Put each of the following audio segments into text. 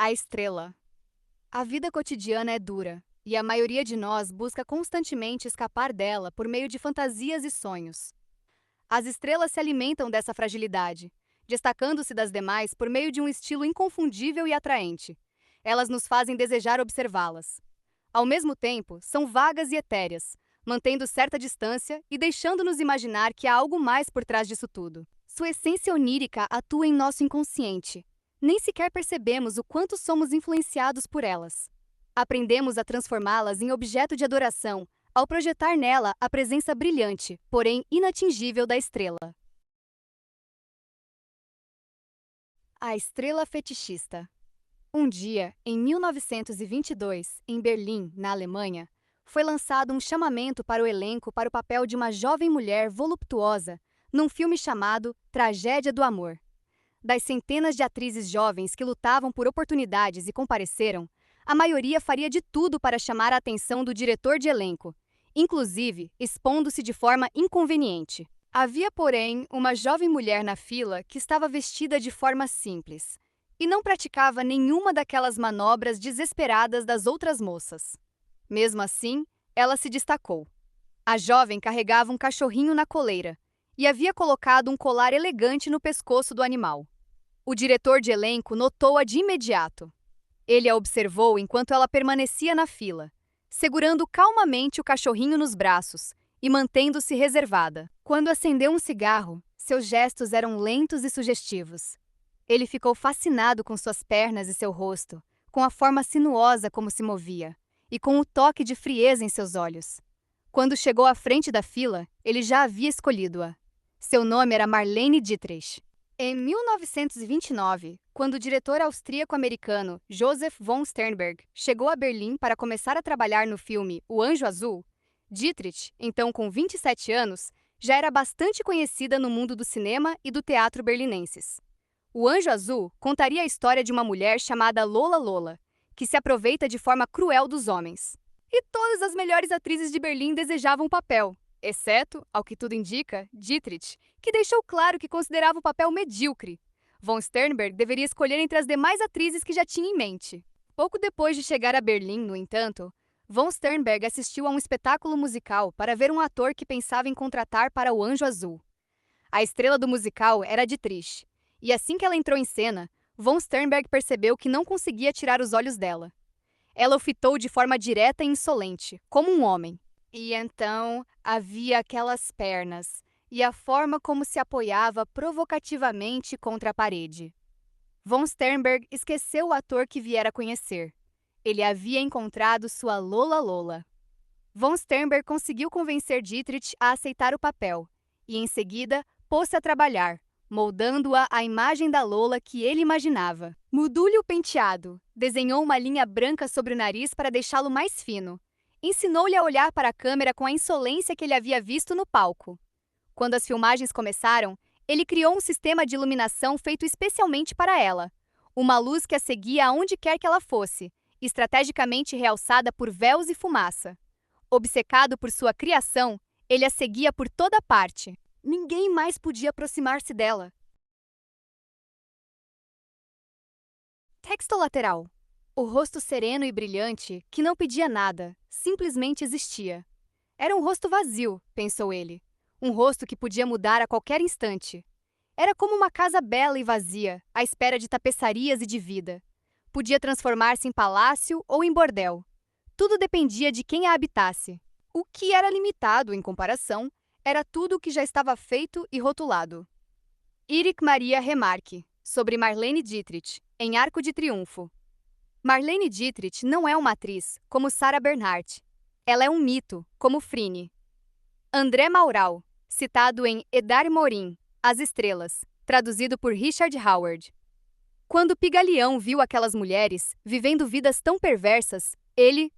A estrela. A vida cotidiana é dura, e a maioria de nós busca constantemente escapar dela por meio de fantasias e sonhos. As estrelas se alimentam dessa fragilidade, destacando-se das demais por meio de um estilo inconfundível e atraente. Elas nos fazem desejar observá-las. Ao mesmo tempo, são vagas e etéreas, mantendo certa distância e deixando-nos imaginar que há algo mais por trás disso tudo. Sua essência onírica atua em nosso inconsciente. Nem sequer percebemos o quanto somos influenciados por elas. Aprendemos a transformá-las em objeto de adoração ao projetar nela a presença brilhante, porém inatingível da estrela. A estrela fetichista. Um dia, em 1922, em Berlim, na Alemanha, foi lançado um chamamento para o elenco para o papel de uma jovem mulher voluptuosa num filme chamado Tragédia do Amor. Das centenas de atrizes jovens que lutavam por oportunidades e compareceram, a maioria faria de tudo para chamar a atenção do diretor de elenco, inclusive expondo-se de forma inconveniente. Havia, porém, uma jovem mulher na fila que estava vestida de forma simples e não praticava nenhuma daquelas manobras desesperadas das outras moças. Mesmo assim, ela se destacou. A jovem carregava um cachorrinho na coleira e havia colocado um colar elegante no pescoço do animal. O diretor de elenco notou-a de imediato. Ele a observou enquanto ela permanecia na fila, segurando calmamente o cachorrinho nos braços e mantendo-se reservada. Quando acendeu um cigarro, seus gestos eram lentos e sugestivos. Ele ficou fascinado com suas pernas e seu rosto, com a forma sinuosa como se movia, e com o toque de frieza em seus olhos. Quando chegou à frente da fila, ele já havia escolhido-a. Seu nome era Marlene Dietrich. Em 1929, quando o diretor austríaco-americano Joseph von Sternberg chegou a Berlim para começar a trabalhar no filme O Anjo Azul, Dietrich, então com 27 anos, já era bastante conhecida no mundo do cinema e do teatro berlinenses. O Anjo Azul contaria a história de uma mulher chamada Lola Lola, que se aproveita de forma cruel dos homens. E todas as melhores atrizes de Berlim desejavam o papel, exceto, ao que tudo indica, Dietrich, que deixou claro que considerava o papel medíocre. Von Sternberg deveria escolher entre as demais atrizes que já tinha em mente. Pouco depois de chegar a Berlim, no entanto, Von Sternberg assistiu a um espetáculo musical para ver um ator que pensava em contratar para o Anjo Azul. A estrela do musical era Dietrich, e assim que ela entrou em cena, Von Sternberg percebeu que não conseguia tirar os olhos dela. Ela o fitou de forma direta e insolente, como um homem. E então havia aquelas pernas, e a forma como se apoiava provocativamente contra a parede. Von Sternberg esqueceu o ator que viera conhecer. Ele havia encontrado sua Lola Lola. Von Sternberg conseguiu convencer Dietrich a aceitar o papel, e em seguida pôs-se a trabalhar, moldando-a à imagem da Lola que ele imaginava. Mudou-lhe o penteado, desenhou uma linha branca sobre o nariz para deixá-lo mais fino. Ensinou-lhe a olhar para a câmera com a insolência que ele havia visto no palco. Quando as filmagens começaram, ele criou um sistema de iluminação feito especialmente para ela. Uma luz que a seguia aonde quer que ela fosse, estrategicamente realçada por véus e fumaça. Obcecado por sua criação, ele a seguia por toda parte. Ninguém mais podia aproximar-se dela. Texto lateral. O rosto sereno e brilhante, que não pedia nada, simplesmente existia. Era um rosto vazio, pensou ele. Um rosto que podia mudar a qualquer instante. Era como uma casa bela e vazia, à espera de tapeçarias e de vida. Podia transformar-se em palácio ou em bordel. Tudo dependia de quem a habitasse. O que era limitado, em comparação, era tudo o que já estava feito e rotulado. Erich Maria Remarque, sobre Marlene Dietrich, em Arco de Triunfo. Marlene Dietrich não é uma atriz, como Sarah Bernhardt. Ela é um mito, como Frine. André Maural, citado em Edar Morin, As Estrelas, traduzido por Richard Howard. Quando Pigalião viu aquelas mulheres, vivendo vidas tão perversas, ele...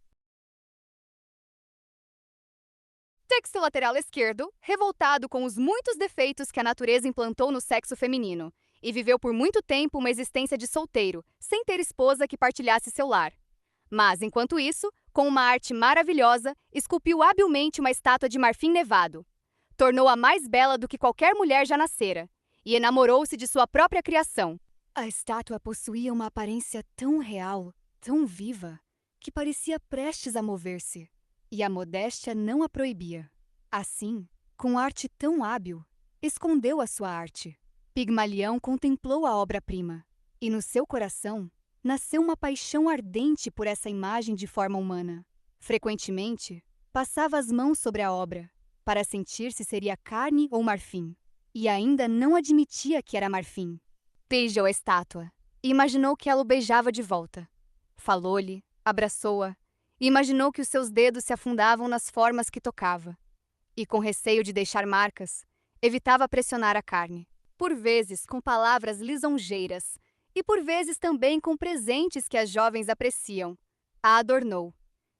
Texto lateral esquerdo, revoltado com os muitos defeitos que a natureza implantou no sexo feminino, e viveu por muito tempo uma existência de solteiro, sem ter esposa que partilhasse seu lar. Mas, enquanto isso, com uma arte maravilhosa, esculpiu habilmente uma estátua de marfim nevado. Tornou-a mais bela do que qualquer mulher já nascera, e enamorou-se de sua própria criação. A estátua possuía uma aparência tão real, tão viva, que parecia prestes a mover-se, e a modéstia não a proibia. Assim, com arte tão hábil, escondeu a sua arte. Pigmalião contemplou a obra-prima, e no seu coração nasceu uma paixão ardente por essa imagem de forma humana. Frequentemente, passava as mãos sobre a obra, para sentir se seria carne ou marfim, e ainda não admitia que era marfim. Beijou a estátua e imaginou que ela o beijava de volta. Falou-lhe, abraçou-a e imaginou que os seus dedos se afundavam nas formas que tocava. E com receio de deixar marcas, evitava pressionar a carne, por vezes com palavras lisonjeiras e por vezes também com presentes que as jovens apreciam. A adornou,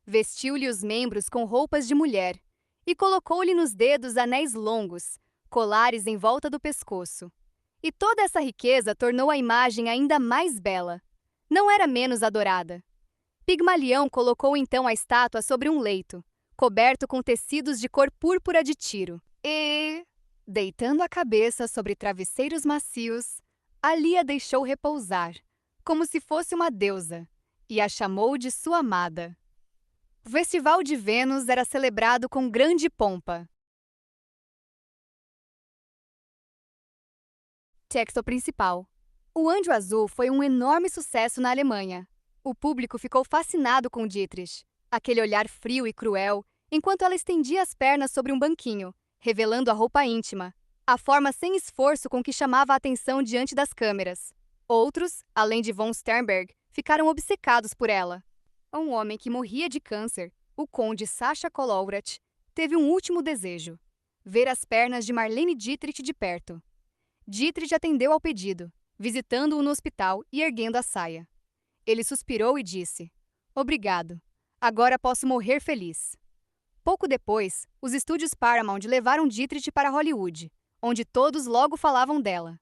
vestiu-lhe os membros com roupas de mulher e colocou-lhe nos dedos anéis longos, colares em volta do pescoço. E toda essa riqueza tornou a imagem ainda mais bela. Não era menos adorada. Pigmalião colocou então a estátua sobre um leito, coberto com tecidos de cor púrpura de tiro, e, deitando a cabeça sobre travesseiros macios, ali a deixou repousar, como se fosse uma deusa, e a chamou de sua amada. O Festival de Vênus era celebrado com grande pompa. Texto principal. O Anjo Azul foi um enorme sucesso na Alemanha. O público ficou fascinado com Dietrich, aquele olhar frio e cruel, enquanto ela estendia as pernas sobre um banquinho, revelando a roupa íntima, a forma sem esforço com que chamava a atenção diante das câmeras. Outros, além de von Sternberg, ficaram obcecados por ela. Um homem que morria de câncer, o conde Sacha Colowrat, teve um último desejo: ver as pernas de Marlene Dietrich de perto. Dietrich atendeu ao pedido, visitando-o no hospital e erguendo a saia. Ele suspirou e disse: "Obrigado. Agora posso morrer feliz." Pouco depois, os estúdios Paramount levaram Dietrich para Hollywood, onde todos logo falavam dela.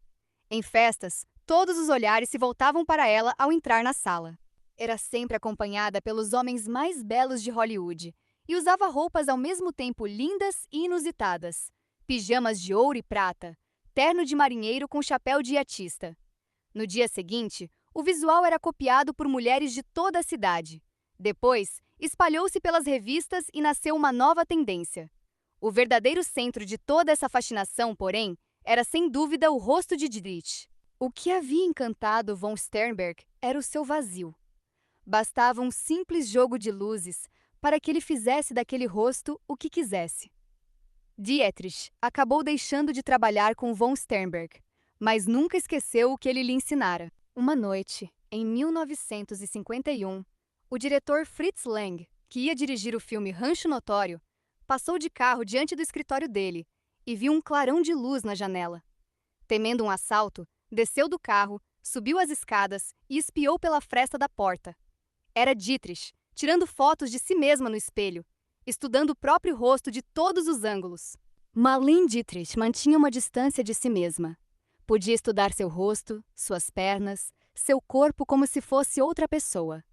Em festas, todos os olhares se voltavam para ela ao entrar na sala. Era sempre acompanhada pelos homens mais belos de Hollywood e usava roupas ao mesmo tempo lindas e inusitadas: pijamas de ouro e prata, terno de marinheiro com chapéu de iatista. No dia seguinte, o visual era copiado por mulheres de toda a cidade. Depois, espalhou-se pelas revistas e nasceu uma nova tendência. O verdadeiro centro de toda essa fascinação, porém, era sem dúvida o rosto de Dietrich. O que havia encantado von Sternberg era o seu vazio. Bastava um simples jogo de luzes para que ele fizesse daquele rosto o que quisesse. Dietrich acabou deixando de trabalhar com von Sternberg, mas nunca esqueceu o que ele lhe ensinara. Uma noite, em 1951, o diretor Fritz Lang, que ia dirigir o filme Rancho Notório, passou de carro diante do escritório dele e viu um clarão de luz na janela. Temendo um assalto, desceu do carro, subiu as escadas e espiou pela fresta da porta. Era Dietrich, tirando fotos de si mesma no espelho, estudando o próprio rosto de todos os ângulos. Marlene Dietrich mantinha uma distância de si mesma. Podia estudar seu rosto, suas pernas, seu corpo como se fosse outra pessoa.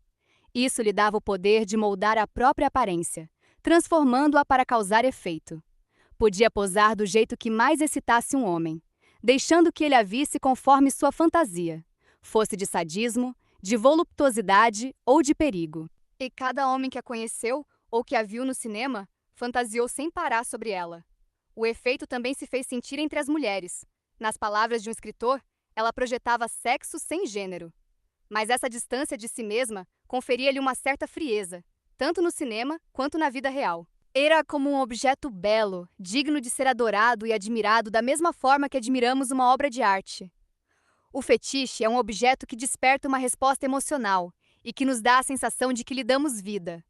Isso lhe dava o poder de moldar a própria aparência, transformando-a para causar efeito. Podia posar do jeito que mais excitasse um homem, deixando que ele a visse conforme sua fantasia, fosse de sadismo, de voluptuosidade ou de perigo. E cada homem que a conheceu ou que a viu no cinema fantasiou sem parar sobre ela. O efeito também se fez sentir entre as mulheres. Nas palavras de um escritor, ela projetava sexo sem gênero. Mas essa distância de si mesma conferia-lhe uma certa frieza, tanto no cinema quanto na vida real. Era como um objeto belo, digno de ser adorado e admirado da mesma forma que admiramos uma obra de arte. O fetiche é um objeto que desperta uma resposta emocional e que nos dá a sensação de que lhe damos vida.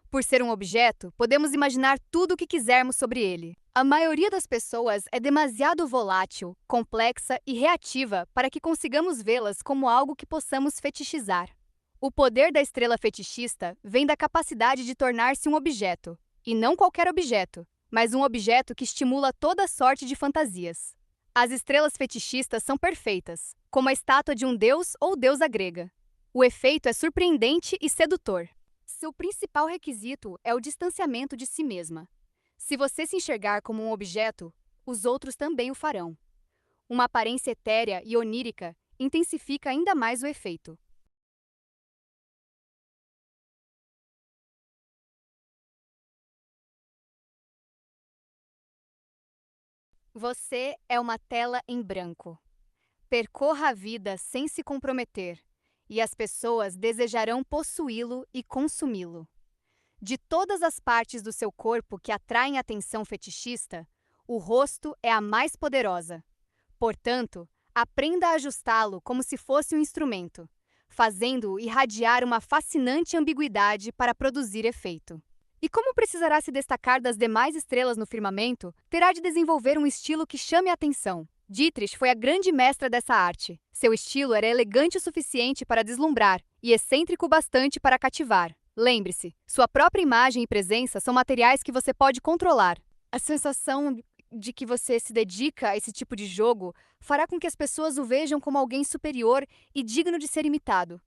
Por ser um objeto, podemos imaginar tudo o que quisermos sobre ele. A maioria das pessoas é demasiado volátil, complexa e reativa para que consigamos vê-las como algo que possamos fetichizar. O poder da estrela fetichista vem da capacidade de tornar-se um objeto, e não qualquer objeto, mas um objeto que estimula toda sorte de fantasias. As estrelas fetichistas são perfeitas, como a estátua de um deus ou deusa grega. O efeito é surpreendente e sedutor. Seu principal requisito é o distanciamento de si mesma. Se você se enxergar como um objeto, os outros também o farão. Uma aparência etérea e onírica intensifica ainda mais o efeito. Você é uma tela em branco. Percorra a vida sem se comprometer, e as pessoas desejarão possuí-lo e consumi-lo. De todas as partes do seu corpo que atraem atenção fetichista, o rosto é a mais poderosa. Portanto, aprenda a ajustá-lo como se fosse um instrumento, fazendo-o irradiar uma fascinante ambiguidade para produzir efeito. E como precisará se destacar das demais estrelas no firmamento, terá de desenvolver um estilo que chame a atenção. Dietrich foi a grande mestra dessa arte. Seu estilo era elegante o suficiente para deslumbrar e excêntrico bastante para cativar. Lembre-se, sua própria imagem e presença são materiais que você pode controlar. A sensação de que você se dedica a esse tipo de jogo fará com que as pessoas o vejam como alguém superior e digno de ser imitado.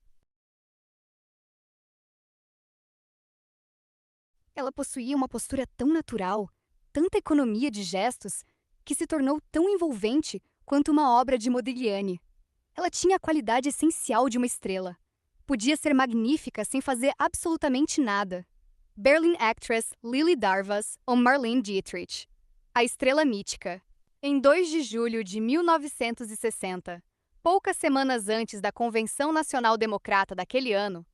Ela possuía uma postura tão natural, tanta economia de gestos, que se tornou tão envolvente quanto uma obra de Modigliani. Ela tinha a qualidade essencial de uma estrela. Podia ser magnífica sem fazer absolutamente nada. Berlin Actress Lily Darvas ou Marlene Dietrich. A estrela mítica. Em 2 de julho de 1960, poucas semanas antes da Convenção Nacional Democrata daquele ano,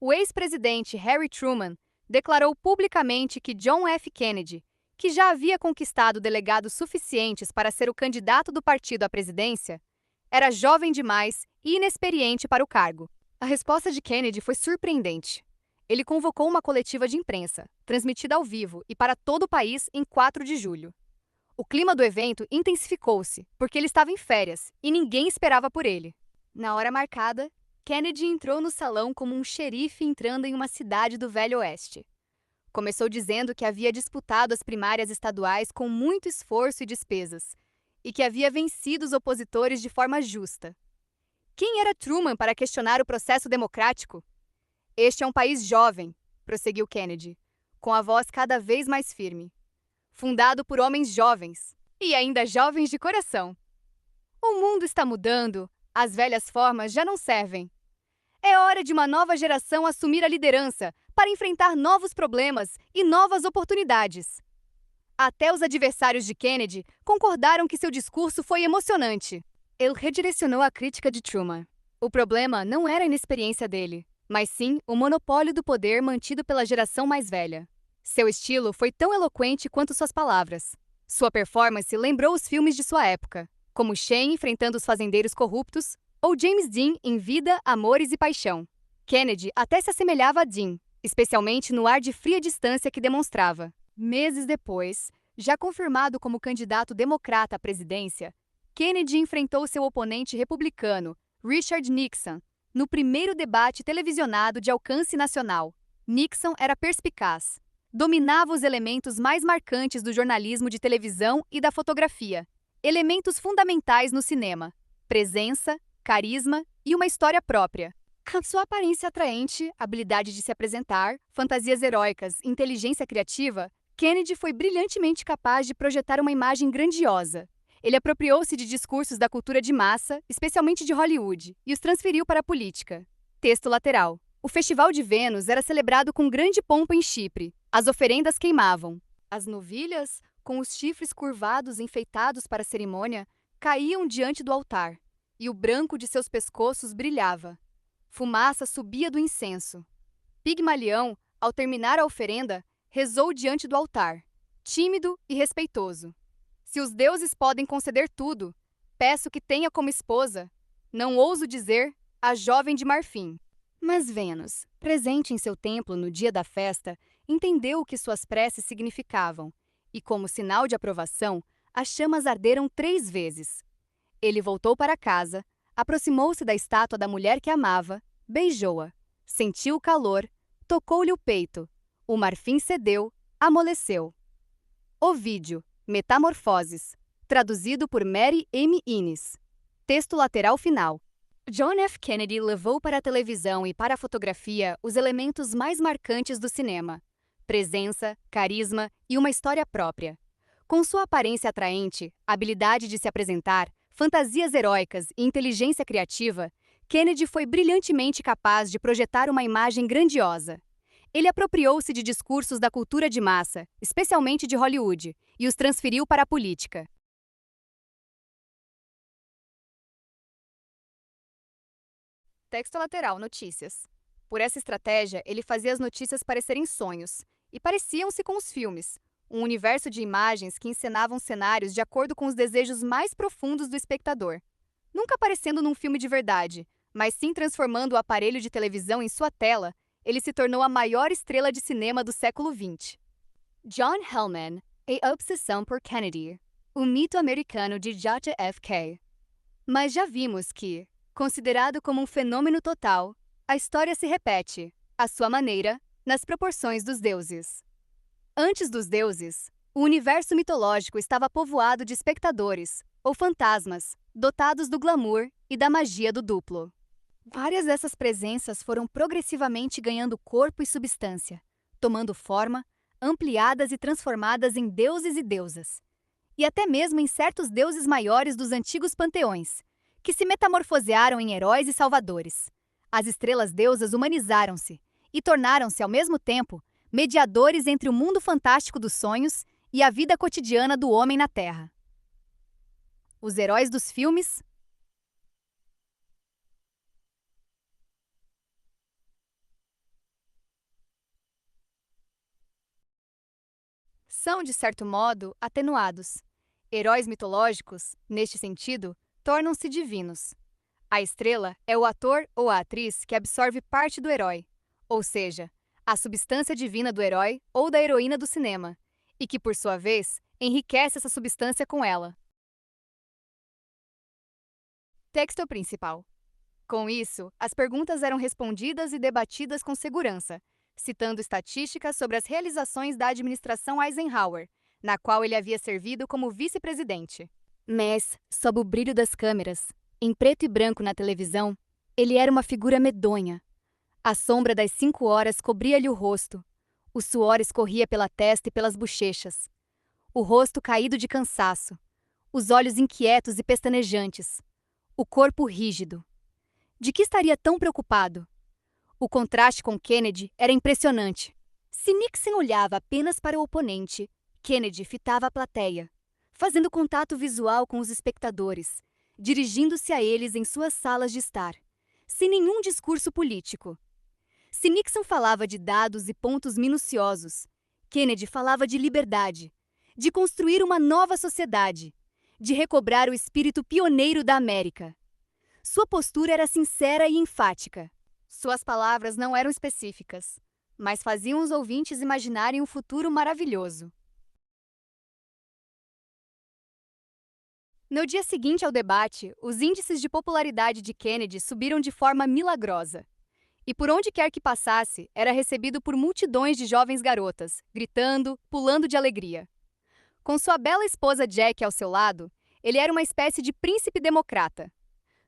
o ex-presidente Harry Truman declarou publicamente que John F. Kennedy, que já havia conquistado delegados suficientes para ser o candidato do partido à presidência, era jovem demais e inexperiente para o cargo. A resposta de Kennedy foi surpreendente. Ele convocou uma coletiva de imprensa, transmitida ao vivo e para todo o país em 4 de julho. O clima do evento intensificou-se, porque ele estava em férias e ninguém esperava por ele. Na hora marcada, Kennedy entrou no salão como um xerife entrando em uma cidade do Velho Oeste. Começou dizendo que havia disputado as primárias estaduais com muito esforço e despesas, e que havia vencido os opositores de forma justa. Quem era Truman para questionar o processo democrático? Este é um país jovem, prosseguiu Kennedy, com a voz cada vez mais firme. Fundado por homens jovens, e ainda jovens de coração. O mundo está mudando, as velhas formas já não servem. É hora de uma nova geração assumir a liderança para enfrentar novos problemas e novas oportunidades. Até os adversários de Kennedy concordaram que seu discurso foi emocionante. Ele redirecionou a crítica de Truman. O problema não era a inexperiência dele, mas sim o monopólio do poder mantido pela geração mais velha. Seu estilo foi tão eloquente quanto suas palavras. Sua performance lembrou os filmes de sua época, como Shane enfrentando os fazendeiros corruptos ou James Dean em Vida, Amores e Paixão. Kennedy até se assemelhava a Dean, especialmente no ar de fria distância que demonstrava. Meses depois, já confirmado como candidato democrata à presidência, Kennedy enfrentou seu oponente republicano, Richard Nixon, no primeiro debate televisionado de alcance nacional. Nixon era perspicaz. Dominava os elementos mais marcantes do jornalismo de televisão e da fotografia. Elementos fundamentais no cinema: presença, carisma e uma história própria. Sua aparência atraente, habilidade de se apresentar, fantasias heróicas e inteligência criativa, Kennedy foi brilhantemente capaz de projetar uma imagem grandiosa. Ele apropriou-se de discursos da cultura de massa, especialmente de Hollywood, e os transferiu para a política. Texto lateral. O Festival de Vênus era celebrado com grande pompa em Chipre. As oferendas queimavam. As novilhas, com os chifres curvados enfeitados para a cerimônia, caíam diante do altar, e o branco de seus pescoços brilhava. Fumaça subia do incenso. Pigmalião, ao terminar a oferenda, rezou diante do altar, tímido e respeitoso. Se os deuses podem conceder tudo, peço que tenha como esposa, não ouso dizer, a jovem de marfim. Mas Vênus, presente em seu templo no dia da festa, entendeu o que suas preces significavam, e como sinal de aprovação, as chamas arderam 3 vezes. Ele voltou para casa, aproximou-se da estátua da mulher que amava, beijou-a, sentiu o calor, tocou-lhe o peito. O marfim cedeu, amoleceu. Ovídio, Metamorfoses, traduzido por Mary M. Innes. Texto lateral final. John F. Kennedy levou para a televisão e para a fotografia os elementos mais marcantes do cinema: presença, carisma e uma história própria. Com sua aparência atraente, habilidade de se apresentar, fantasias heróicas e inteligência criativa, Kennedy foi brilhantemente capaz de projetar uma imagem grandiosa. Ele apropriou-se de discursos da cultura de massa, especialmente de Hollywood, e os transferiu para a política. Texto lateral, notícias. Por essa estratégia, ele fazia as notícias parecerem sonhos, e pareciam-se com os filmes, um universo de imagens que encenavam cenários de acordo com os desejos mais profundos do espectador. Nunca aparecendo num filme de verdade, mas sim transformando o aparelho de televisão em sua tela, ele se tornou a maior estrela de cinema do século XX. John Hellman, A Obsessão por Kennedy, o mito americano de JFK. Mas já vimos que, considerado como um fenômeno total, a história se repete, à sua maneira, nas proporções dos deuses. Antes dos deuses, o universo mitológico estava povoado de espectadores, ou fantasmas, dotados do glamour e da magia do duplo. Várias dessas presenças foram progressivamente ganhando corpo e substância, tomando forma, ampliadas e transformadas em deuses e deusas, e até mesmo em certos deuses maiores dos antigos panteões, que se metamorfosearam em heróis e salvadores. As estrelas deusas humanizaram-se e tornaram-se, ao mesmo tempo, mediadores entre o mundo fantástico dos sonhos e a vida cotidiana do homem na Terra. Os heróis dos filmes são, de certo modo, atenuados. Heróis mitológicos, neste sentido, tornam-se divinos. A estrela é o ator ou a atriz que absorve parte do herói, ou seja, a substância divina do herói ou da heroína do cinema, e que, por sua vez, enriquece essa substância com ela. Texto principal. Com isso, as perguntas eram respondidas e debatidas com segurança, citando estatísticas sobre as realizações da administração Eisenhower, na qual ele havia servido como vice-presidente. Mas, sob o brilho das câmeras, em preto e branco na televisão, ele era uma figura medonha. A sombra das 5 horas cobria-lhe o rosto. O suor escorria pela testa e pelas bochechas. O rosto caído de cansaço. Os olhos inquietos e pestanejantes. O corpo rígido. De que estaria tão preocupado? O contraste com Kennedy era impressionante. Se Nixon olhava apenas para o oponente, Kennedy fitava a plateia, fazendo contato visual com os espectadores, dirigindo-se a eles em suas salas de estar, sem nenhum discurso político. Se Nixon falava de dados e pontos minuciosos, Kennedy falava de liberdade, de construir uma nova sociedade, de recobrar o espírito pioneiro da América. Sua postura era sincera e enfática. Suas palavras não eram específicas, mas faziam os ouvintes imaginarem um futuro maravilhoso. No dia seguinte ao debate, os índices de popularidade de Kennedy subiram de forma milagrosa. E por onde quer que passasse, era recebido por multidões de jovens garotas, gritando, pulando de alegria. Com sua bela esposa Jack ao seu lado, ele era uma espécie de príncipe democrata.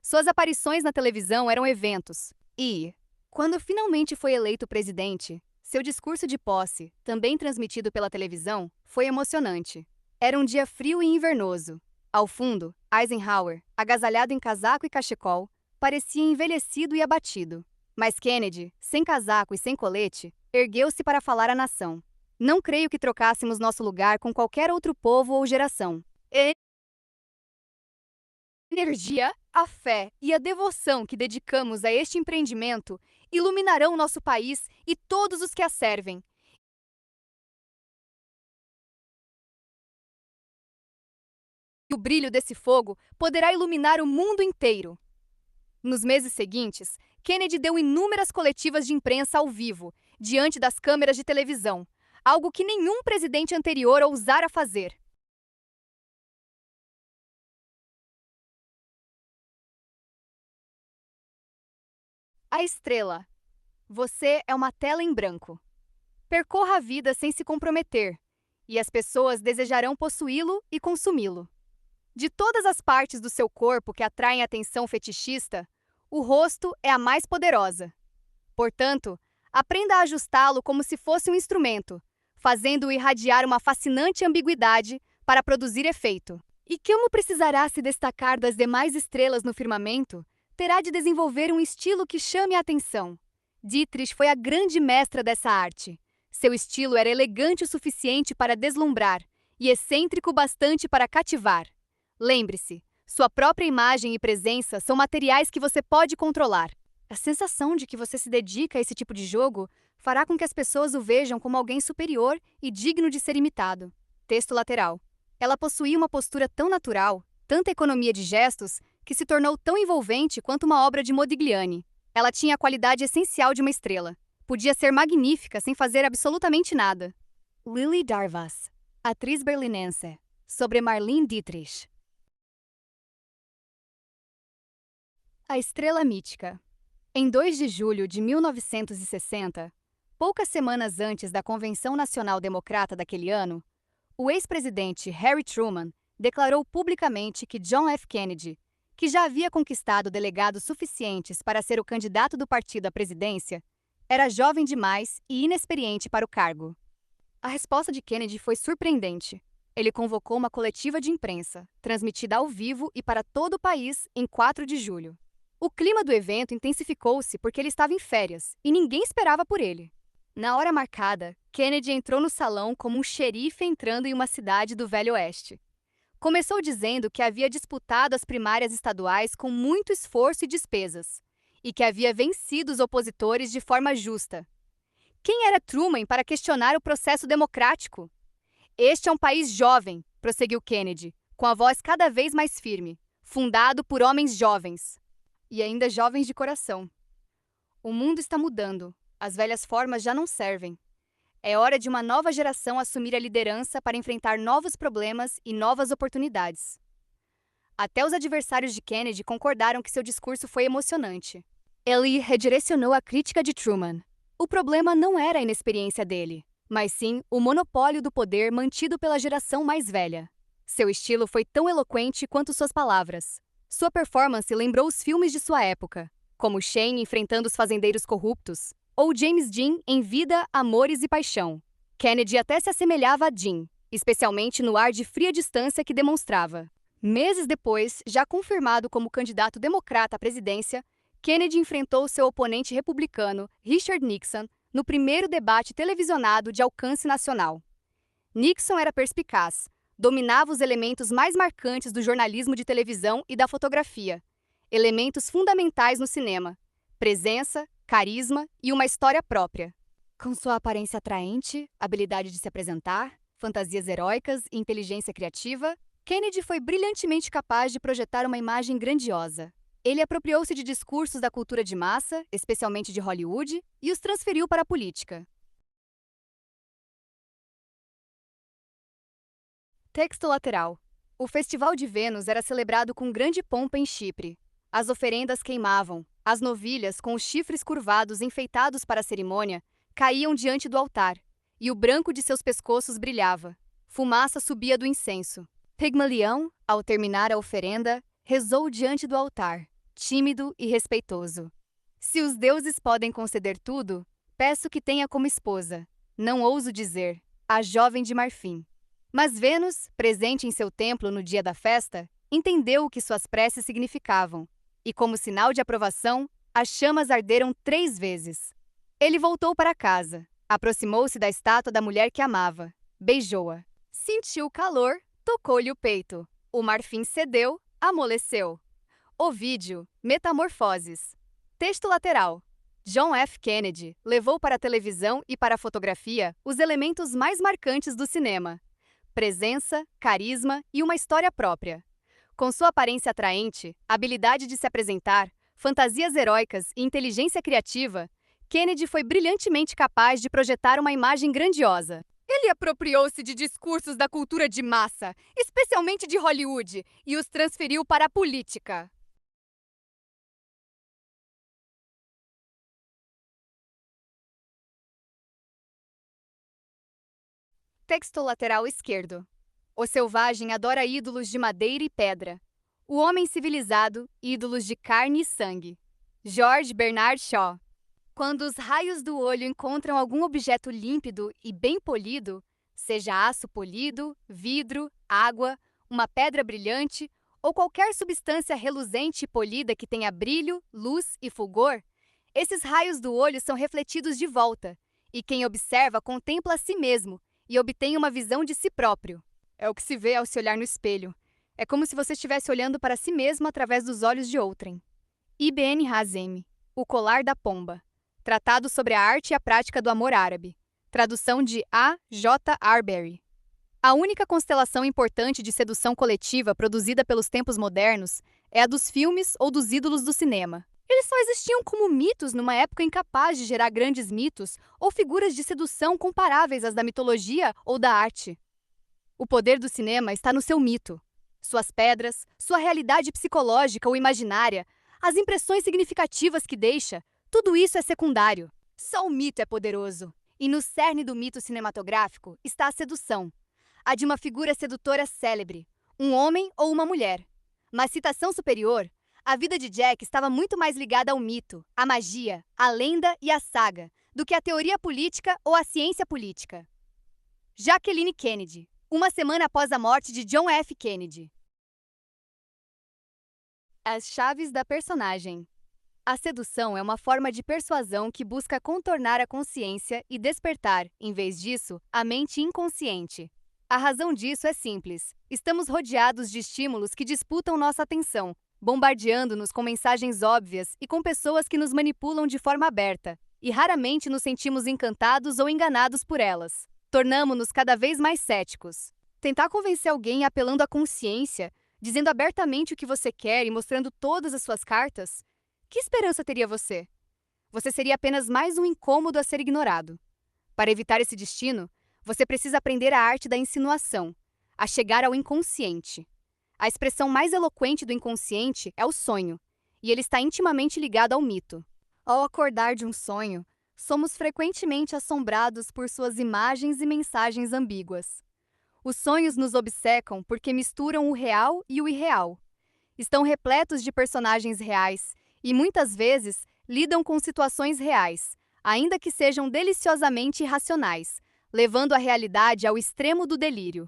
Suas aparições na televisão eram eventos, e, quando finalmente foi eleito presidente, seu discurso de posse, também transmitido pela televisão, foi emocionante. Era um dia frio e invernoso. Ao fundo, Eisenhower, agasalhado em casaco e cachecol, parecia envelhecido e abatido. Mas Kennedy, sem casaco e sem colete, ergueu-se para falar à nação. Não creio que trocássemos nosso lugar com qualquer outro povo ou geração. Energia, a fé e a devoção que dedicamos a este empreendimento iluminarão nosso país e todos os que a servem. E o brilho desse fogo poderá iluminar o mundo inteiro. Nos meses seguintes, Kennedy deu inúmeras coletivas de imprensa ao vivo, diante das câmeras de televisão, algo que nenhum presidente anterior ousara fazer. A estrela. Você é uma tela em branco. Percorra a vida sem se comprometer, e as pessoas desejarão possuí-lo e consumi-lo. De todas as partes do seu corpo que atraem a atenção fetichista, o rosto é a mais poderosa. Portanto, aprenda a ajustá-lo como se fosse um instrumento, fazendo-o irradiar uma fascinante ambiguidade para produzir efeito. E como precisará se destacar das demais estrelas no firmamento, terá de desenvolver um estilo que chame a atenção. Dietrich foi a grande mestra dessa arte. Seu estilo era elegante o suficiente para deslumbrar e excêntrico bastante para cativar. Lembre-se, sua própria imagem e presença são materiais que você pode controlar. A sensação de que você se dedica a esse tipo de jogo fará com que as pessoas o vejam como alguém superior e digno de ser imitado. Texto lateral. Ela possuía uma postura tão natural, tanta economia de gestos, que se tornou tão envolvente quanto uma obra de Modigliani. Ela tinha a qualidade essencial de uma estrela. Podia ser magnífica sem fazer absolutamente nada. Lily Darvas, atriz berlinense, sobre Marlene Dietrich. A estrela mítica. Em 2 de julho de 1960, poucas semanas antes da Convenção Nacional Democrata daquele ano, o ex-presidente Harry Truman declarou publicamente que John F. Kennedy, que já havia conquistado delegados suficientes para ser o candidato do partido à presidência, era jovem demais e inexperiente para o cargo. A resposta de Kennedy foi surpreendente. Ele convocou uma coletiva de imprensa, transmitida ao vivo e para todo o país em 4 de julho. O clima do evento intensificou-se porque ele estava em férias e ninguém esperava por ele. Na hora marcada, Kennedy entrou no salão como um xerife entrando em uma cidade do Velho Oeste. Começou dizendo que havia disputado as primárias estaduais com muito esforço e despesas, e que havia vencido os opositores de forma justa. Quem era Truman para questionar o processo democrático? Este é um país jovem, prosseguiu Kennedy, com a voz cada vez mais firme, fundado por homens jovens. E ainda jovens de coração. O mundo está mudando. As velhas formas já não servem. É hora de uma nova geração assumir a liderança para enfrentar novos problemas e novas oportunidades. Até os adversários de Kennedy concordaram que seu discurso foi emocionante. Ele redirecionou a crítica de Truman. O problema não era a inexperiência dele, mas sim o monopólio do poder mantido pela geração mais velha. Seu estilo foi tão eloquente quanto suas palavras. Sua performance lembrou os filmes de sua época, como Shane enfrentando os fazendeiros corruptos, ou James Dean em Vida, Amores e Paixão. Kennedy até se assemelhava a Dean, especialmente no ar de fria distância que demonstrava. Meses depois, já confirmado como candidato democrata à presidência, Kennedy enfrentou seu oponente republicano, Richard Nixon, no primeiro debate televisionado de alcance nacional. Nixon era perspicaz, dominava os elementos mais marcantes do jornalismo de televisão e da fotografia, elementos fundamentais no cinema: presença, carisma e uma história própria. Com sua aparência atraente, habilidade de se apresentar, fantasias heróicas e inteligência criativa, Kennedy foi brilhantemente capaz de projetar uma imagem grandiosa. Ele apropriou-se de discursos da cultura de massa, especialmente de Hollywood, e os transferiu para a política. Texto lateral. O Festival de Vênus era celebrado com grande pompa em Chipre. As oferendas queimavam, as novilhas, com os chifres curvados enfeitados para a cerimônia, caíam diante do altar, e o branco de seus pescoços brilhava. Fumaça subia do incenso. Pigmalião, ao terminar a oferenda, rezou diante do altar, tímido e respeitoso. Se os deuses podem conceder tudo, peço que tenha como esposa, não ouso dizer, a jovem de marfim. Mas Vênus, presente em seu templo no dia da festa, entendeu o que suas preces significavam, e como sinal de aprovação, as chamas arderam 3 vezes. Ele voltou para casa, aproximou-se da estátua da mulher que amava, beijou-a. Sentiu o calor, tocou-lhe o peito. O marfim cedeu, amoleceu. Ovídio, Metamorfoses. Texto lateral. John F. Kennedy levou para a televisão e para a fotografia os elementos mais marcantes do cinema: presença, carisma e uma história própria. Com sua aparência atraente, habilidade de se apresentar, fantasias heróicas e inteligência criativa, Kennedy foi brilhantemente capaz de projetar uma imagem grandiosa. Ele apropriou-se de discursos da cultura de massa, especialmente de Hollywood, e os transferiu para a política. Texto lateral esquerdo. O selvagem adora ídolos de madeira e pedra. O homem civilizado, ídolos de carne e sangue. George Bernard Shaw. Quando os raios do olho encontram algum objeto límpido e bem polido, seja aço polido, vidro, água, uma pedra brilhante ou qualquer substância reluzente e polida que tenha brilho, luz e fulgor, esses raios do olho são refletidos de volta, e quem observa contempla a si mesmo e obtém uma visão de si próprio. É o que se vê ao se olhar no espelho. É como se você estivesse olhando para si mesmo através dos olhos de outrem. Ibn Hazm, O Colar da Pomba. Tratado sobre a arte e a prática do amor árabe. Tradução de A. J. Arbery. A única constelação importante de sedução coletiva produzida pelos tempos modernos é a dos filmes ou dos ídolos do cinema. Eles só existiam como mitos numa época incapaz de gerar grandes mitos ou figuras de sedução comparáveis às da mitologia ou da arte. O poder do cinema está no seu mito. Suas pedras, sua realidade psicológica ou imaginária, as impressões significativas que deixa, tudo isso é secundário. Só o mito é poderoso. E no cerne do mito cinematográfico está a sedução. A de uma figura sedutora célebre, um homem ou uma mulher. Mas citação superior, a vida de Jack estava muito mais ligada ao mito, à magia, à lenda e à saga, do que à teoria política ou à ciência política. Jacqueline Kennedy, uma semana após a morte de John F. Kennedy. As chaves da personagem. A sedução é uma forma de persuasão que busca contornar a consciência e despertar, em vez disso, a mente inconsciente. A razão disso é simples. Estamos rodeados de estímulos que disputam nossa atenção, bombardeando-nos com mensagens óbvias e com pessoas que nos manipulam de forma aberta, e raramente nos sentimos encantados ou enganados por elas. Tornamo-nos cada vez mais céticos. Tentar convencer alguém apelando à consciência, dizendo abertamente o que você quer e mostrando todas as suas cartas? Que esperança teria você? Você seria apenas mais um incômodo a ser ignorado. Para evitar esse destino, você precisa aprender a arte da insinuação, a chegar ao inconsciente. A expressão mais eloquente do inconsciente é o sonho, e ele está intimamente ligado ao mito. Ao acordar de um sonho, somos frequentemente assombrados por suas imagens e mensagens ambíguas. Os sonhos nos obcecam porque misturam o real e o irreal. Estão repletos de personagens reais e, muitas vezes, lidam com situações reais, ainda que sejam deliciosamente irracionais, levando a realidade ao extremo do delírio.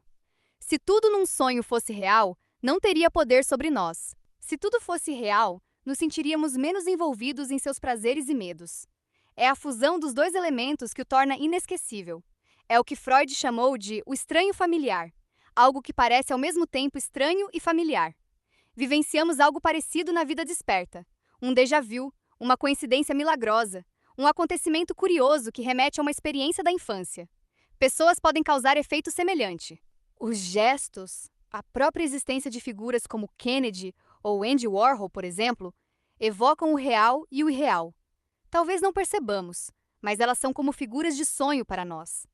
Se tudo num sonho fosse real, não teria poder sobre nós. Se tudo fosse real, nos sentiríamos menos envolvidos em seus prazeres e medos. É a fusão dos dois elementos que o torna inesquecível. É o que Freud chamou de o estranho familiar, algo que parece ao mesmo tempo estranho e familiar. Vivenciamos algo parecido na vida desperta, um déjà vu, uma coincidência milagrosa, um acontecimento curioso que remete a uma experiência da infância. Pessoas podem causar efeito semelhante. Os gestos, a própria existência de figuras como Kennedy ou Andy Warhol, por exemplo, evocam o real e o irreal. Talvez não percebamos, mas elas são como figuras de sonho para nós.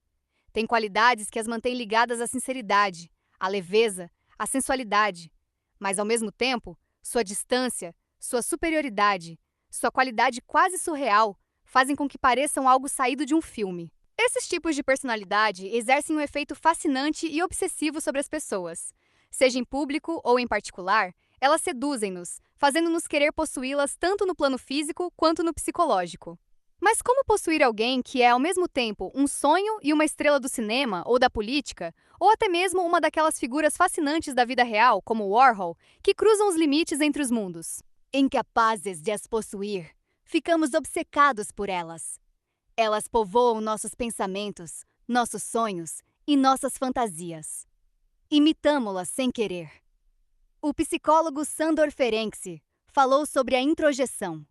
Têm qualidades que as mantêm ligadas à sinceridade, à leveza, à sensualidade, mas ao mesmo tempo, sua distância, sua superioridade, sua qualidade quase surreal fazem com que pareçam algo saído de um filme. Esses tipos de personalidade exercem um efeito fascinante e obsessivo sobre as pessoas. Seja em público ou em particular, elas seduzem-nos, fazendo-nos querer possuí-las tanto no plano físico quanto no psicológico. Mas como possuir alguém que é ao mesmo tempo um sonho e uma estrela do cinema ou da política, ou até mesmo uma daquelas figuras fascinantes da vida real, como Warhol, que cruzam os limites entre os mundos? Incapazes de as possuir, ficamos obcecados por elas. Elas povoam nossos pensamentos, nossos sonhos e nossas fantasias. Imitamo-las sem querer. O psicólogo Sandor Ferenczi falou sobre a introjeção.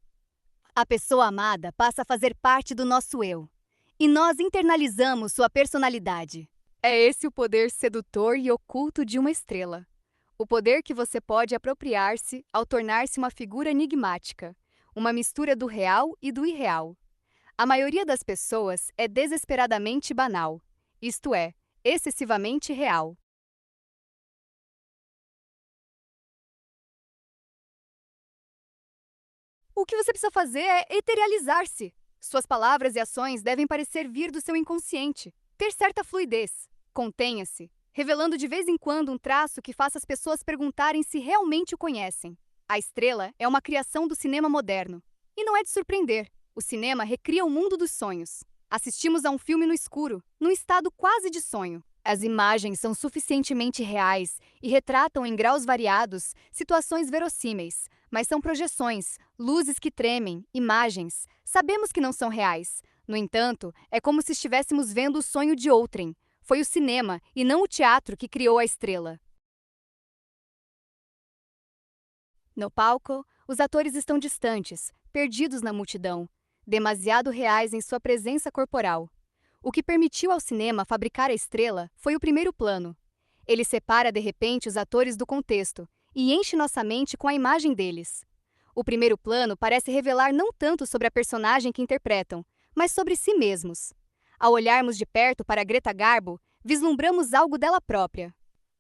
A pessoa amada passa a fazer parte do nosso eu, e nós internalizamos sua personalidade. É esse o poder sedutor e oculto de uma estrela. O poder que você pode apropriar-se ao tornar-se uma figura enigmática, uma mistura do real e do irreal. A maioria das pessoas é desesperadamente banal, isto é, excessivamente real. O que você precisa fazer é eterealizar-se. Suas palavras e ações devem parecer vir do seu inconsciente, ter certa fluidez. Contenha-se, revelando de vez em quando um traço que faça as pessoas perguntarem se realmente o conhecem. A estrela é uma criação do cinema moderno. E não é de surpreender. O cinema recria o mundo dos sonhos. Assistimos a um filme no escuro, num estado quase de sonho. As imagens são suficientemente reais e retratam em graus variados situações verossímeis, mas são projeções, luzes que tremem, imagens. Sabemos que não são reais. No entanto, é como se estivéssemos vendo o sonho de outrem. Foi o cinema e não o teatro que criou a estrela. No palco, os atores estão distantes, perdidos na multidão, demasiado reais em sua presença corporal. O que permitiu ao cinema fabricar a estrela foi o primeiro plano. Ele separa de repente os atores do contexto e enche nossa mente com a imagem deles. O primeiro plano parece revelar não tanto sobre a personagem que interpretam, mas sobre si mesmos. Ao olharmos de perto para Greta Garbo, vislumbramos algo dela própria.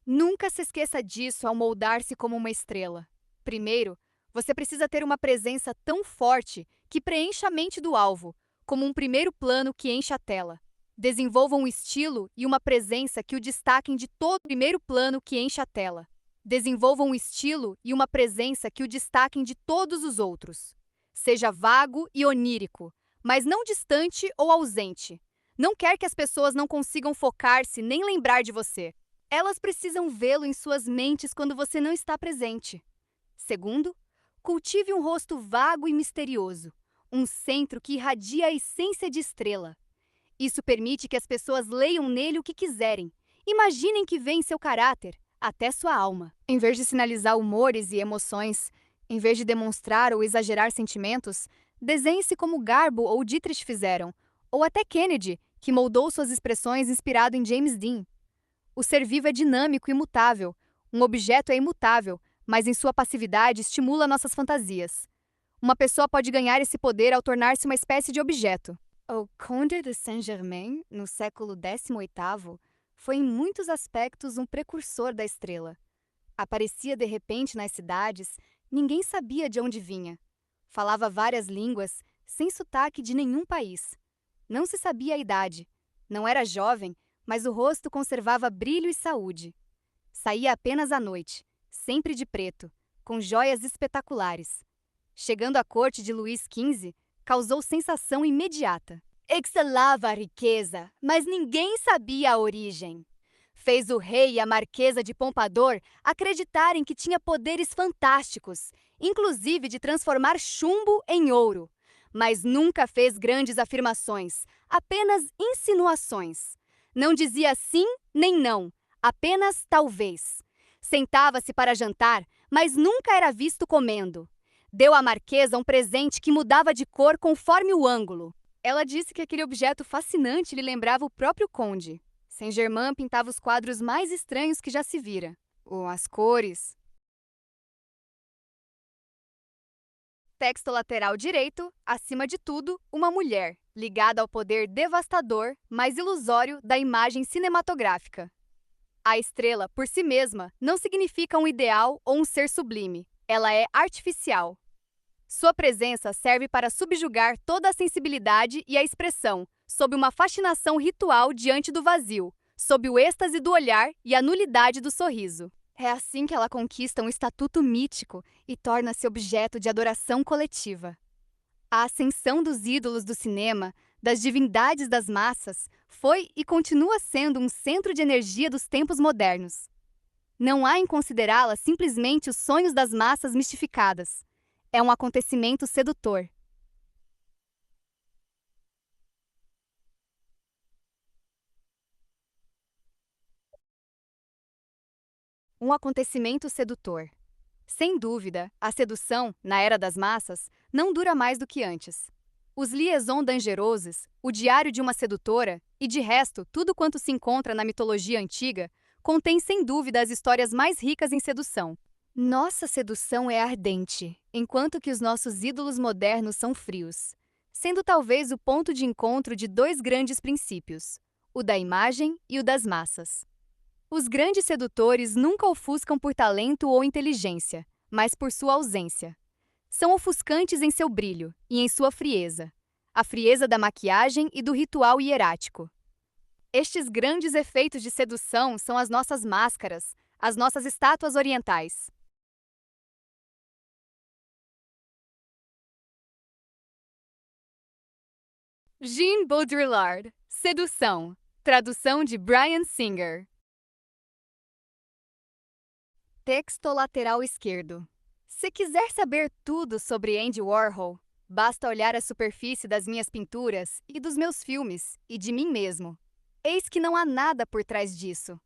Nunca se esqueça disso ao moldar-se como uma estrela. Primeiro, você precisa ter uma presença tão forte que preencha a mente do alvo, como um primeiro plano que enche a tela. Desenvolva um estilo e uma presença que o destaquem de todo o primeiro plano que enche a tela. Desenvolva um estilo e uma presença que o destaquem de todos os outros. Seja vago e onírico, mas não distante ou ausente. Não quer que as pessoas não consigam focar-se nem lembrar de você. Elas precisam vê-lo em suas mentes quando você não está presente. Segundo, cultive um rosto vago e misterioso, um centro que irradia a essência de estrela. Isso permite que as pessoas leiam nele o que quiserem. Imaginem que veem seu caráter, até sua alma. Em vez de sinalizar humores e emoções, em vez de demonstrar ou exagerar sentimentos, desenhe-se como Garbo ou Dietrich fizeram, ou até Kennedy, que moldou suas expressões inspirado em James Dean. O ser vivo é dinâmico e mutável. Um objeto é imutável, mas em sua passividade estimula nossas fantasias. Uma pessoa pode ganhar esse poder ao tornar-se uma espécie de objeto. O Conde de Saint-Germain, no século XVIII, foi em muitos aspectos um precursor da estrela. Aparecia de repente nas cidades, ninguém sabia de onde vinha. Falava várias línguas, sem sotaque de nenhum país. Não se sabia a idade. Não era jovem, mas o rosto conservava brilho e saúde. Saía apenas à noite, sempre de preto, com joias espetaculares. Chegando à corte de Luís XV, causou sensação imediata. Exalava a riqueza, mas ninguém sabia a origem. Fez o rei e a marquesa de Pompadour acreditarem que tinha poderes fantásticos, inclusive de transformar chumbo em ouro. Mas nunca fez grandes afirmações, apenas insinuações. Não dizia sim nem não, apenas talvez. Sentava-se para jantar, mas nunca era visto comendo. Deu à marquesa um presente que mudava de cor conforme o ângulo. Ela disse que aquele objeto fascinante lhe lembrava o próprio conde. Saint-Germain pintava os quadros mais estranhos que já se vira. As cores. Texto lateral direito, acima de tudo, uma mulher, ligada ao poder devastador, mas ilusório, da imagem cinematográfica. A estrela, por si mesma, não significa um ideal ou um ser sublime. Ela é artificial. Sua presença serve para subjugar toda a sensibilidade e a expressão, sob uma fascinação ritual diante do vazio, sob o êxtase do olhar e a nulidade do sorriso. É assim que ela conquista um estatuto mítico e torna-se objeto de adoração coletiva. A ascensão dos ídolos do cinema, das divindades das massas, foi e continua sendo um centro de energia dos tempos modernos. Não há em considerá-la simplesmente os sonhos das massas mistificadas. É um acontecimento sedutor. Um acontecimento sedutor. Sem dúvida, a sedução, na era das massas, não dura mais do que antes. Os Liaisons Dangereuses, o diário de uma sedutora, e de resto, tudo quanto se encontra na mitologia antiga, contém sem dúvida as histórias mais ricas em sedução. Nossa sedução é ardente, enquanto que os nossos ídolos modernos são frios, sendo talvez o ponto de encontro de dois grandes princípios, o da imagem e o das massas. Os grandes sedutores nunca ofuscam por talento ou inteligência, mas por sua ausência. São ofuscantes em seu brilho e em sua frieza, a frieza da maquiagem e do ritual hierático. Estes grandes efeitos de sedução são as nossas máscaras, as nossas estátuas orientais. Jean Baudrillard, Sedução. Tradução de Bryan Singer. Texto lateral esquerdo. Se quiser saber tudo sobre Andy Warhol, basta olhar a superfície das minhas pinturas e dos meus filmes e de mim mesmo. Eis que não há nada por trás disso.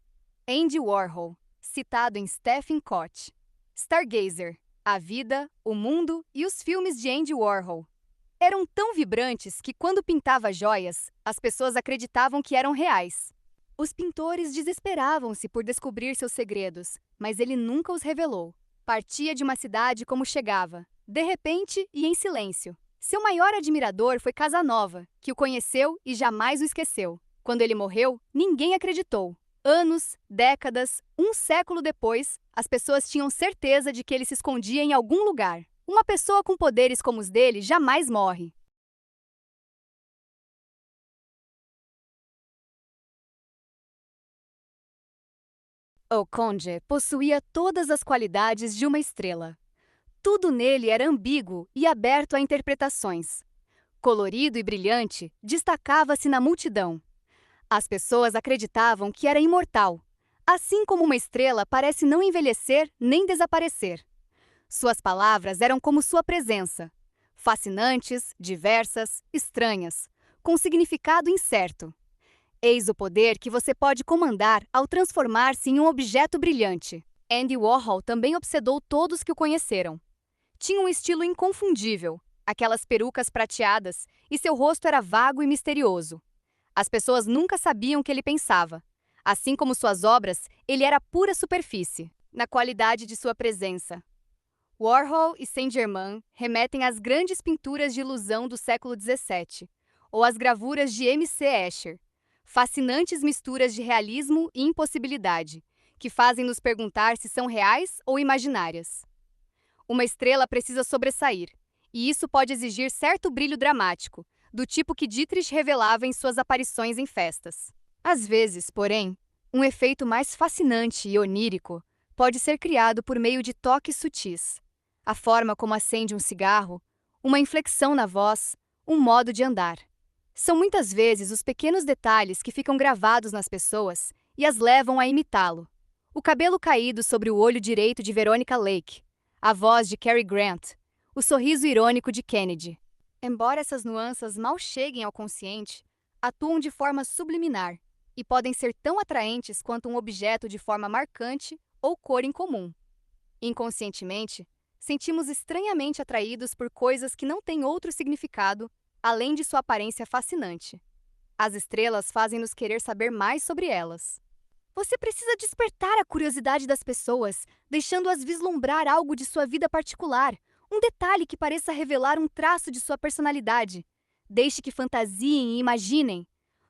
Andy Warhol, citado em Stephen Koch. Stargazer, a vida, o mundo e os filmes de Andy Warhol. Eram tão vibrantes que, quando pintava joias, as pessoas acreditavam que eram reais. Os pintores desesperavam-se por descobrir seus segredos, mas ele nunca os revelou. Partia de uma cidade como chegava, de repente e em silêncio. Seu maior admirador foi Casanova, que o conheceu e jamais o esqueceu. Quando ele morreu, ninguém acreditou. Anos, décadas, um século depois, as pessoas tinham certeza de que ele se escondia em algum lugar. Uma pessoa com poderes como os dele jamais morre. O conde possuía todas as qualidades de uma estrela. Tudo nele era ambíguo e aberto a interpretações. Colorido e brilhante, destacava-se na multidão. As pessoas acreditavam que era imortal, assim como uma estrela parece não envelhecer nem desaparecer. Suas palavras eram como sua presença, fascinantes, diversas, estranhas, com significado incerto. Eis o poder que você pode comandar ao transformar-se em um objeto brilhante. Andy Warhol também obsedou todos que o conheceram. Tinha um estilo inconfundível, aquelas perucas prateadas, e seu rosto era vago e misterioso. As pessoas nunca sabiam o que ele pensava. Assim como suas obras, ele era pura superfície, na qualidade de sua presença. Warhol e Saint-Germain remetem às grandes pinturas de ilusão do século XVII, ou às gravuras de M.C. Escher, fascinantes misturas de realismo e impossibilidade, que fazem nos perguntar se são reais ou imaginárias. Uma estrela precisa sobressair, e isso pode exigir certo brilho dramático, do tipo que Dietrich revelava em suas aparições em festas. Às vezes, porém, um efeito mais fascinante e onírico pode ser criado por meio de toques sutis. A forma como acende um cigarro, uma inflexão na voz, um modo de andar. São muitas vezes os pequenos detalhes que ficam gravados nas pessoas e as levam a imitá-lo. O cabelo caído sobre o olho direito de Veronica Lake, a voz de Cary Grant, o sorriso irônico de Kennedy. Embora essas nuances mal cheguem ao consciente, atuam de forma subliminar e podem ser tão atraentes quanto um objeto de forma marcante ou cor incomum. Inconscientemente, sentimos estranhamente atraídos por coisas que não têm outro significado além de sua aparência fascinante. As estrelas fazem-nos querer saber mais sobre elas. Você precisa despertar a curiosidade das pessoas, deixando-as vislumbrar algo de sua vida particular, um detalhe que pareça revelar um traço de sua personalidade. Deixe que fantasiem e imaginem.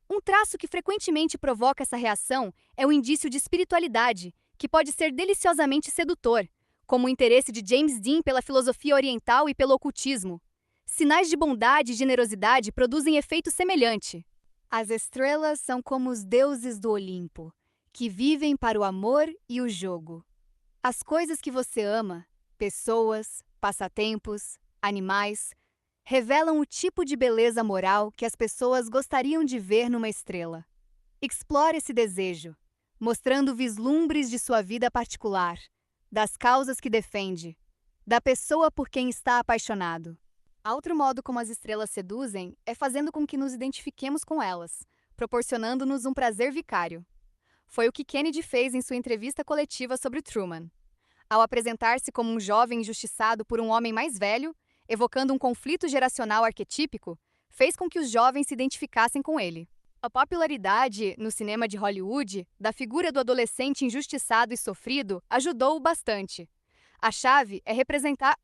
Um traço que frequentemente provoca essa reação é o indício de espiritualidade, que pode ser deliciosamente sedutor, como o interesse de James Dean pela filosofia oriental e pelo ocultismo. Sinais de bondade e generosidade produzem efeito semelhante. As estrelas são como os deuses do Olimpo, que vivem para o amor e o jogo. As coisas que você ama, pessoas, passatempos, animais, revelam o tipo de beleza moral que as pessoas gostariam de ver numa estrela. Explore esse desejo, mostrando vislumbres de sua vida particular, das causas que defende, da pessoa por quem está apaixonado. Outro modo como as estrelas seduzem é fazendo com que nos identifiquemos com elas, proporcionando-nos um prazer vicário. Foi o que Kennedy fez em sua entrevista coletiva sobre Truman. Ao apresentar-se como um jovem injustiçado por um homem mais velho, evocando um conflito geracional arquetípico, fez com que os jovens se identificassem com ele. A popularidade, no cinema de Hollywood, da figura do adolescente injustiçado e sofrido ajudou-o bastante. A chave é representar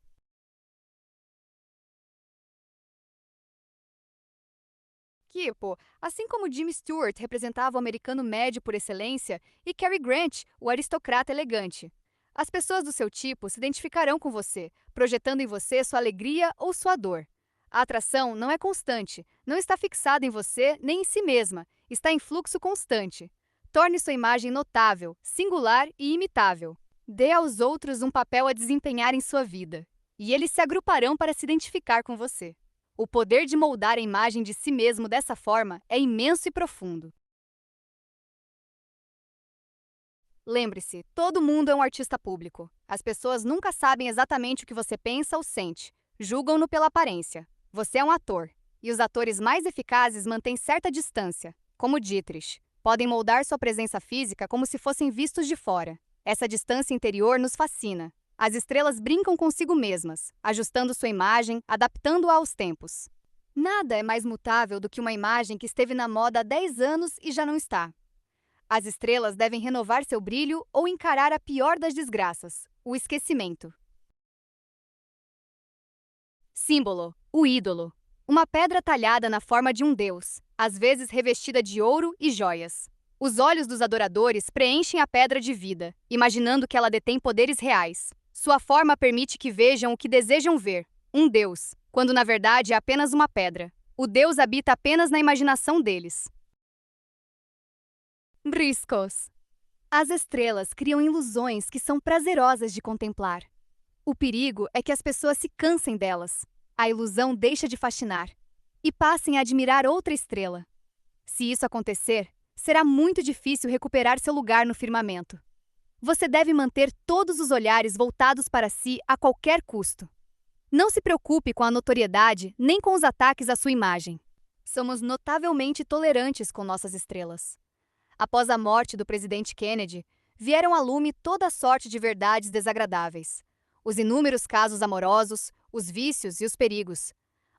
Tipo, assim como Jimmy Stewart representava o americano médio por excelência e Cary Grant, o aristocrata elegante. As pessoas do seu tipo se identificarão com você, projetando em você sua alegria ou sua dor. A atração não é constante, não está fixada em você nem em si mesma, está em fluxo constante. Torne sua imagem notável, singular e imitável. Dê aos outros um papel a desempenhar em sua vida, e eles se agruparão para se identificar com você. O poder de moldar a imagem de si mesmo dessa forma é imenso e profundo. Lembre-se, todo mundo é um artista público. As pessoas nunca sabem exatamente o que você pensa ou sente. Julgam-no pela aparência. Você é um ator. E os atores mais eficazes mantêm certa distância, como Dietrich. Podem moldar sua presença física como se fossem vistos de fora. Essa distância interior nos fascina. As estrelas brincam consigo mesmas, ajustando sua imagem, adaptando-a aos tempos. Nada é mais mutável do que uma imagem que esteve na moda há 10 anos e já não está. As estrelas devem renovar seu brilho ou encarar a pior das desgraças, o esquecimento. Símbolo: o ídolo. Uma pedra talhada na forma de um deus, às vezes revestida de ouro e joias. Os olhos dos adoradores preenchem a pedra de vida, imaginando que ela detém poderes reais. Sua forma permite que vejam o que desejam ver, um deus, quando na verdade é apenas uma pedra. O deus habita apenas na imaginação deles. Riscos. As estrelas criam ilusões que são prazerosas de contemplar. O perigo é que as pessoas se cansem delas. A ilusão deixa de fascinar e passem a admirar outra estrela. Se isso acontecer, será muito difícil recuperar seu lugar no firmamento. Você deve manter todos os olhares voltados para si a qualquer custo. Não se preocupe com a notoriedade nem com os ataques à sua imagem. Somos notavelmente tolerantes com nossas estrelas. Após a morte do presidente Kennedy, vieram à lume toda sorte de verdades desagradáveis. Os inúmeros casos amorosos, os vícios e os perigos.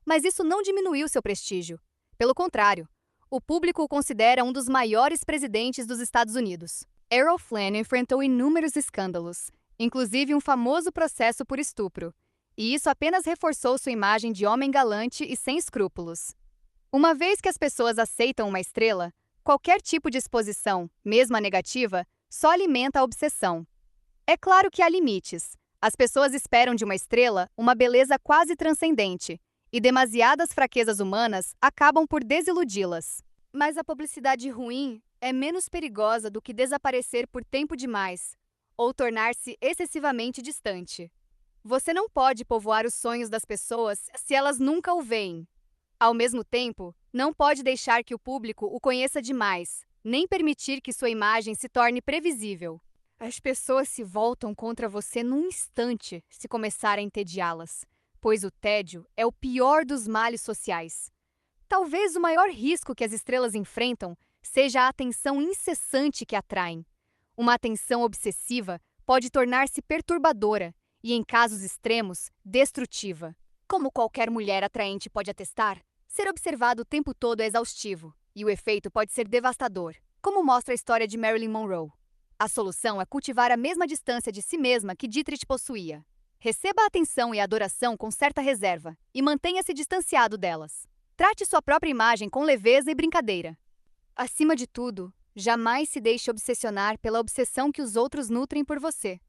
Mas isso não diminuiu seu prestígio. Pelo contrário, o público o considera um dos maiores presidentes dos Estados Unidos. Errol Flynn enfrentou inúmeros escândalos, inclusive um famoso processo por estupro, e isso apenas reforçou sua imagem de homem galante e sem escrúpulos. Uma vez que as pessoas aceitam uma estrela, qualquer tipo de exposição, mesmo a negativa, só alimenta a obsessão. É claro que há limites. As pessoas esperam de uma estrela uma beleza quase transcendente, e demasiadas fraquezas humanas acabam por desiludi-las. Mas a publicidade ruim é menos perigosa do que desaparecer por tempo demais, ou tornar-se excessivamente distante. Você não pode povoar os sonhos das pessoas se elas nunca o veem. Ao mesmo tempo, não pode deixar que o público o conheça demais, nem permitir que sua imagem se torne previsível. As pessoas se voltam contra você num instante se começar a entediá-las, pois o tédio é o pior dos males sociais. Talvez o maior risco que as estrelas enfrentam seja a atenção incessante que atraem. Uma atenção obsessiva pode tornar-se perturbadora e, em casos extremos, destrutiva. Como qualquer mulher atraente pode atestar, ser observado o tempo todo é exaustivo, e o efeito pode ser devastador, como mostra a história de Marilyn Monroe. A solução é cultivar a mesma distância de si mesma que Dietrich possuía. Receba a atenção e a adoração com certa reserva, e mantenha-se distanciado delas. Trate sua própria imagem com leveza e brincadeira. Acima de tudo, jamais se deixe obsessionar pela obsessão que os outros nutrem por você.